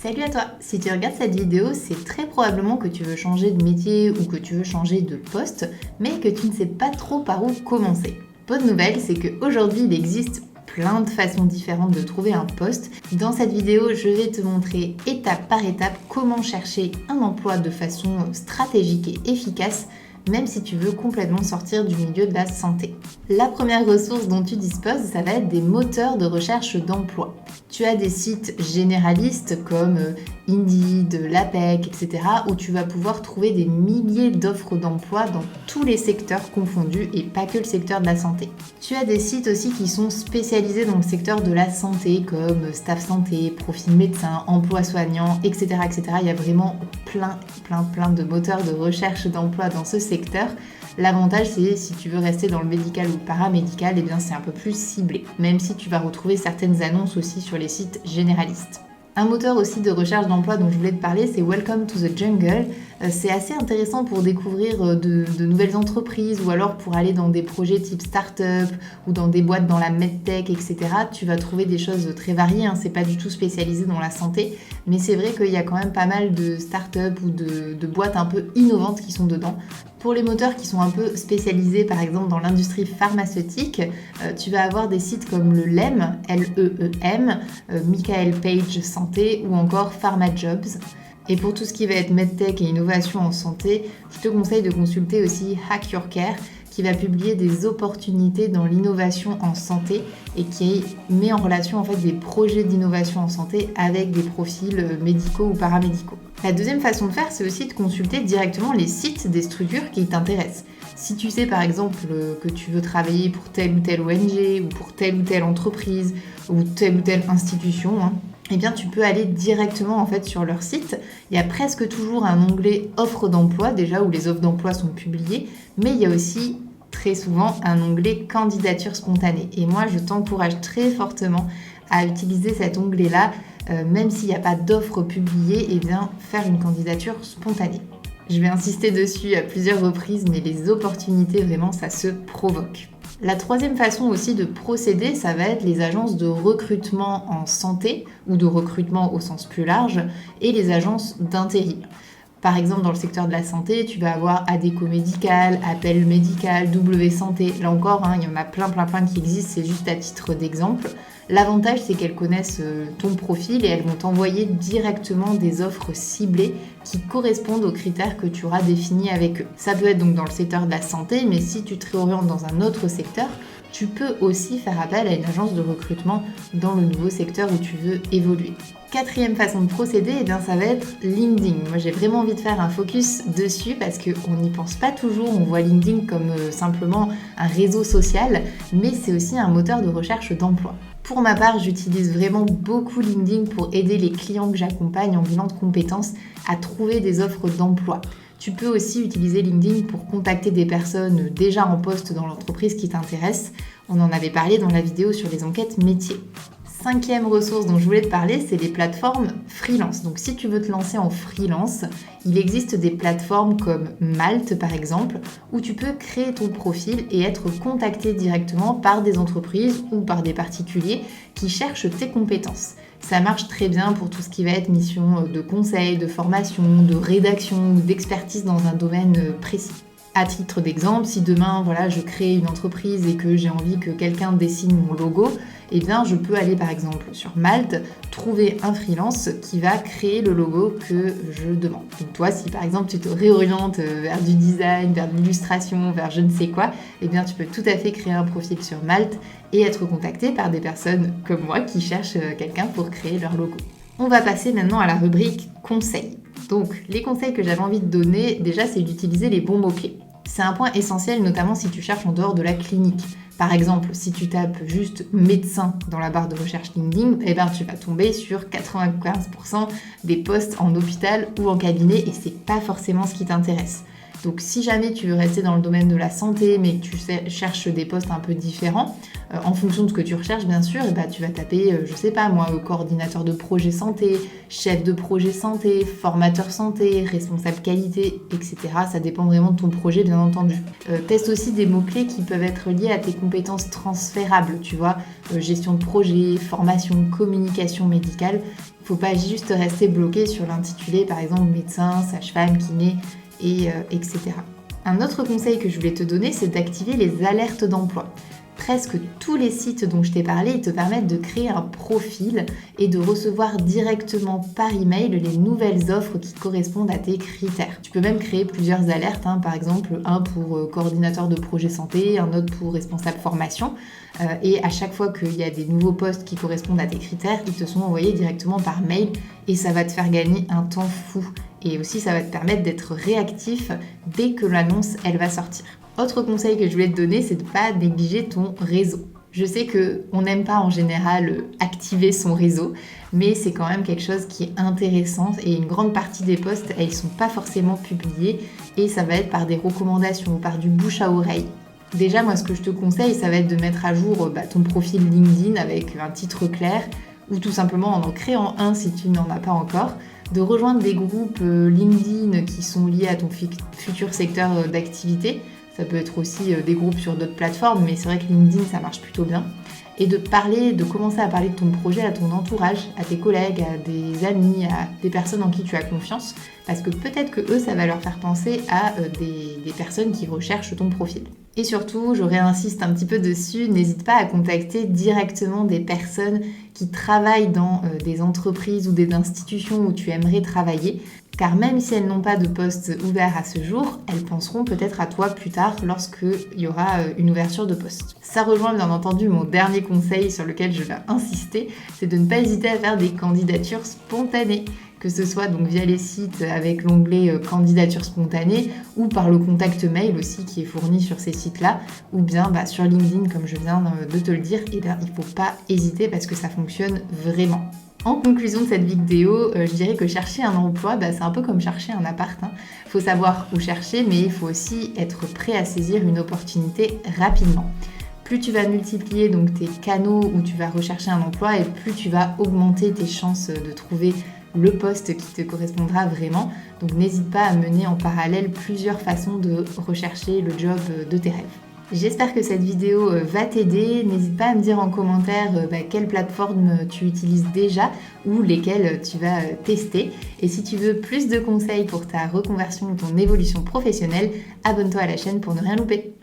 Salut à toi! Si tu regardes cette vidéo, c'est très probablement que tu veux changer de métier ou que tu veux changer de poste, mais que tu ne sais pas trop par où commencer. Bonne nouvelle, c'est qu'aujourd'hui, il existe plein de façons différentes de trouver un poste. Dans cette vidéo, je vais te montrer étape par étape comment chercher un emploi de façon stratégique et efficace, même si tu veux complètement sortir du milieu de la santé. La première ressource dont tu disposes, ça va être des moteurs de recherche d'emploi. Tu as des sites généralistes comme Indeed, l'APEC, etc. où tu vas pouvoir trouver des milliers d'offres d'emploi dans tous les secteurs confondus et pas que le secteur de la santé. Tu as des sites aussi qui sont spécialisés dans le secteur de la santé comme Staff Santé, Profil Médecin, Emploi Soignant, etc., etc. Il y a vraiment plein de moteurs de recherche d'emploi dans ce secteur. L'avantage, c'est si tu veux rester dans le médical ou le paramédical, eh bien c'est un peu plus ciblé, même si tu vas retrouver certaines annonces aussi sur les sites généralistes. Un moteur aussi de recherche d'emploi dont je voulais te parler, c'est Welcome to the Jungle. C'est assez intéressant pour découvrir de nouvelles entreprises ou alors pour aller dans des projets type start-up ou dans des boîtes dans la medtech, etc. Tu vas trouver des choses très variées, c'est pas du tout spécialisé dans la santé, mais c'est vrai qu'il y a quand même pas mal de start-up ou de boîtes un peu innovantes qui sont dedans. Pour les moteurs qui sont un peu spécialisés, par exemple dans l'industrie pharmaceutique, tu vas avoir des sites comme le LEM, L-E-E-M, Michael Page Santé ou encore PharmaJobs. Et pour tout ce qui va être medtech et innovation en santé, je te conseille de consulter aussi Hack Your Care, qui va publier des opportunités dans l'innovation en santé et qui met en relation en fait des projets d'innovation en santé avec des profils médicaux ou paramédicaux. La deuxième façon de faire, c'est aussi de consulter directement les sites des structures qui t'intéressent. Si tu sais par exemple que tu veux travailler pour telle ou telle ONG ou pour telle ou telle entreprise ou telle institution, eh bien tu peux aller directement en fait sur leur site. Il y a presque toujours un onglet offres d'emploi déjà où les offres d'emploi sont publiées, mais il y a aussi très souvent un onglet candidature spontanée. Et moi je t'encourage très fortement à utiliser cet onglet-là, même s'il n'y a pas d'offres publiées, eh bien faire une candidature spontanée. Je vais insister dessus à plusieurs reprises, mais les opportunités vraiment ça se provoque. La troisième façon aussi de procéder, ça va être les agences de recrutement en santé ou de recrutement au sens plus large et les agences d'intérim. Par exemple, dans le secteur de la santé, tu vas avoir Adéco Médical, Appel Médical, W Santé. Là encore, il y en a plein qui existent, c'est juste à titre d'exemple. L'avantage, c'est qu'elles connaissent ton profil et elles vont t'envoyer directement des offres ciblées qui correspondent aux critères que tu auras définis avec eux. Ça peut être donc dans le secteur de la santé, mais si tu te réorientes dans un autre secteur, tu peux aussi faire appel à une agence de recrutement dans le nouveau secteur où tu veux évoluer. Quatrième façon de procéder, ça va être LinkedIn. Moi, j'ai vraiment envie de faire un focus dessus parce qu'on n'y pense pas toujours. On voit LinkedIn comme simplement un réseau social, mais c'est aussi un moteur de recherche d'emploi. Pour ma part, j'utilise vraiment beaucoup LinkedIn pour aider les clients que j'accompagne en bilan de compétences à trouver des offres d'emploi. Tu peux aussi utiliser LinkedIn pour contacter des personnes déjà en poste dans l'entreprise qui t'intéressent. On en avait parlé dans la vidéo sur les enquêtes métiers. Cinquième ressource dont je voulais te parler, c'est les plateformes freelance. Donc si tu veux te lancer en freelance, il existe des plateformes comme Malte par exemple, où tu peux créer ton profil et être contacté directement par des entreprises ou par des particuliers qui cherchent tes compétences. Ça marche très bien pour tout ce qui va être mission de conseil, de formation, de rédaction ou d'expertise dans un domaine précis. À titre d'exemple, si demain je crée une entreprise et que j'ai envie que quelqu'un dessine mon logo, eh bien je peux aller par exemple sur Malte, trouver un freelance qui va créer le logo que je demande. Donc toi, si par exemple tu te réorientes vers du design, vers de l'illustration, vers je ne sais quoi, eh bien tu peux tout à fait créer un profil sur Malte et être contacté par des personnes comme moi qui cherchent quelqu'un pour créer leur logo. On va passer maintenant à la rubrique conseils. Donc les conseils que j'avais envie de donner, déjà c'est d'utiliser les bons mots-clés. C'est un point essentiel, notamment si tu cherches en dehors de la clinique. Par exemple, si tu tapes juste médecin dans la barre de recherche LinkedIn, tu vas tomber sur 95% des postes en hôpital ou en cabinet et c'est pas forcément ce qui t'intéresse. Donc si jamais tu veux rester dans le domaine de la santé, mais que tu cherches des postes un peu différents, en fonction de ce que tu recherches bien sûr, tu vas taper, je sais pas moi, coordinateur de projet santé, chef de projet santé, formateur santé, responsable qualité, etc. Ça dépend vraiment de ton projet bien entendu. Teste aussi des mots-clés qui peuvent être liés à tes compétences transférables, tu vois, gestion de projet, formation, communication médicale. Il ne faut pas juste rester bloqué sur l'intitulé, par exemple médecin, sage-femme, kiné, etc. Un autre conseil que je voulais te donner, c'est d'activer les alertes d'emploi. Presque tous les sites dont je t'ai parlé, ils te permettent de créer un profil et de recevoir directement par email les nouvelles offres qui correspondent à tes critères. Tu peux même créer plusieurs alertes, par exemple un pour coordinateur de projet santé, un autre pour responsable formation. Et à chaque fois qu'il y a des nouveaux postes qui correspondent à tes critères, ils te sont envoyés directement par mail et ça va te faire gagner un temps fou. Et aussi, ça va te permettre d'être réactif dès que l'annonce, elle va sortir. Autre conseil que je voulais te donner, c'est de ne pas négliger ton réseau. Je sais qu'on n'aime pas en général activer son réseau, mais c'est quand même quelque chose qui est intéressant et une grande partie des posts, elles ne sont pas forcément publiées et ça va être par des recommandations ou par du bouche à oreille. Déjà, moi, ce que je te conseille, ça va être de mettre à jour ton profil LinkedIn avec un titre clair ou tout simplement en créant un si tu n'en as pas encore, de rejoindre des groupes LinkedIn qui sont liés à ton futur secteur d'activité. Ça peut être aussi des groupes sur d'autres plateformes, mais c'est vrai que LinkedIn, ça marche plutôt bien. Et de commencer à parler de ton projet à ton entourage, à tes collègues, à des amis, à des personnes en qui tu as confiance, parce que peut-être que eux, ça va leur faire penser à des personnes qui recherchent ton profil. Et surtout, je réinsiste un petit peu dessus, n'hésite pas à contacter directement des personnes qui travaillent dans des entreprises ou des institutions où tu aimerais travailler, car même si elles n'ont pas de poste ouvert à ce jour, elles penseront peut-être à toi plus tard lorsqu'il y aura une ouverture de poste. Ça rejoint bien entendu mon dernier conseil sur lequel je vais insister, c'est de ne pas hésiter à faire des candidatures spontanées, que ce soit donc via les sites avec l'onglet candidature spontanée ou par le contact mail aussi qui est fourni sur ces sites-là, ou bien sur LinkedIn comme je viens de te le dire, et il ne faut pas hésiter parce que ça fonctionne vraiment. En conclusion de cette vidéo, je dirais que chercher un emploi, c'est un peu comme chercher un appart. Il faut savoir où chercher, mais il faut aussi être prêt à saisir une opportunité rapidement. Plus tu vas multiplier donc tes canaux où tu vas rechercher un emploi et plus tu vas augmenter tes chances de trouver le poste qui te correspondra vraiment. Donc n'hésite pas à mener en parallèle plusieurs façons de rechercher le job de tes rêves. J'espère que cette vidéo va t'aider. N'hésite pas à me dire en commentaire quelle plateforme tu utilises déjà ou lesquelles tu vas tester. Et si tu veux plus de conseils pour ta reconversion ou ton évolution professionnelle, abonne-toi à la chaîne pour ne rien louper.